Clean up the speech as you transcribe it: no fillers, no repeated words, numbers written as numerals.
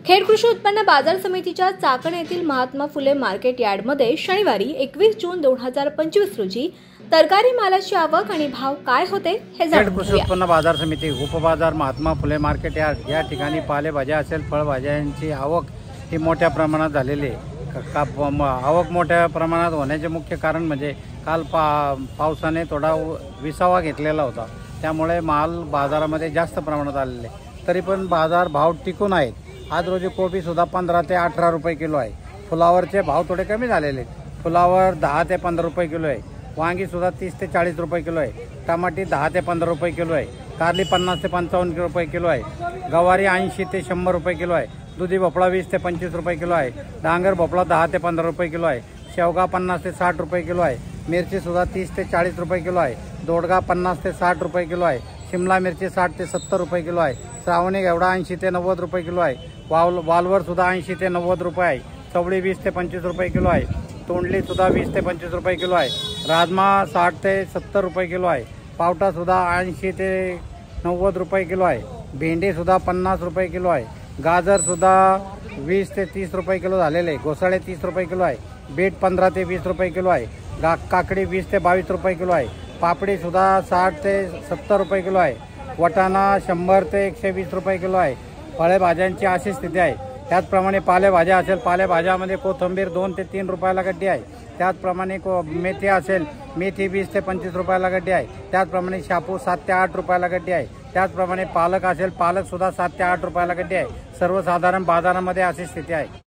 खेड कृषी उत्पन्न बाजार समितीच्या चाकण येथील महात्मा फुले मार्केट यार्डमध्ये शनिवारी 21 जून 2025 रोजी तरकारी मालाची आवक आणि भाव काय होते हे जाणून खेड कृषी उत्पन्न बाजार समिती उपबाजार महात्मा फुले मार्केट यार्ड या ठिकाणी पालेभाज्या असेल फळभाज्यांची आवक ही मोठ्या प्रमाणात झालेली आहे। आवक मोठ्या प्रमाणात होण्याचे मुख्य कारण म्हणजे काल पावसाने थोडा विसावा घेतलेला होता, त्यामुळे माल बाजारामध्ये जास्त प्रमाणात आलेले, तरी पण बाजार भाव टिकून आहेत। आज रोजी कोबी सुद्धा 15 ते 18 रुपये किलो आहे। फुलावरचे भाव थोडे कमी झालेले, फुलावर 10 ते 15 रुपये किलो आहे। वांगी सुद्धा 30 ते 40 रुपये किलो आहे। टमाटी 10 ते 15 रुपये किलो आहे। कारली 50 ते 55 रुपये किलो आहे। गवारी 80 ते 100 रुपये किलो आहे। दुधी भोपळा 20 ते 25 रुपये किलो आहे। डांगर भोपळा 10 ते 15 रुपये किलो आहे। शेवगा 50 ते 60 रुपये किलो आहे। मिरची सुद्धा 30 ते 40 रुपये किलो आहे। दोडगा 50 ते 60 रुपये किलो आहे। शिमला मिरची 60 ते 70 रुपये किलो आहे। श्रावणी घेवडा 80 ते 90 रुपये किलो आहे। वालवर सुद्धा 80 ते 90 रुपये आहे। चवळी 20 ते 25 रुपये किलो आहे। तोंडली सुद्धा 20 ते 25 रुपये किलो आहे। राजमा 60 ते 70 रुपये किलो आहे। पावटा सुद्धा 80 ते 90 रुपये किलो आहे। भेंडी सुद्धा 50 रुपये किलो आहे। गाजर सुद्धा 20 ते 30 रुपये किलो झालेले। घोसाळे 30 रुपये किलो आहे। बीट 15 ते 20 रुपये किलो आहे। काकडी 20 ते 22 रुपये किलो आहे। पापडी सुद्धा 60 ते 70 रुपये किलो आहे। वटाणा 100 ते 120 रुपये किलो आहे। फळभाज्यांची अशी स्थिती आहे। त्याचप्रमाणे पालेभाज्या असेल, पालेभाज्यामध्ये कोथिंबीर 2 ते 3 रुपयाला गड्डी आहे। त्याचप्रमाणे मेथी असेल, मेथी 20 ते 25 रुपयाला गड्डी आहे। त्याचप्रमाणे शापू 7 ते 8 रुपयाला गड्डी आहे। त्याचप्रमाणे पालक असेल, पालक सुद्धा 7 ते 8 रुपयाला गड्डी आहे। सर्वसाधारण बाजारामध्ये अशी स्थिती आहे।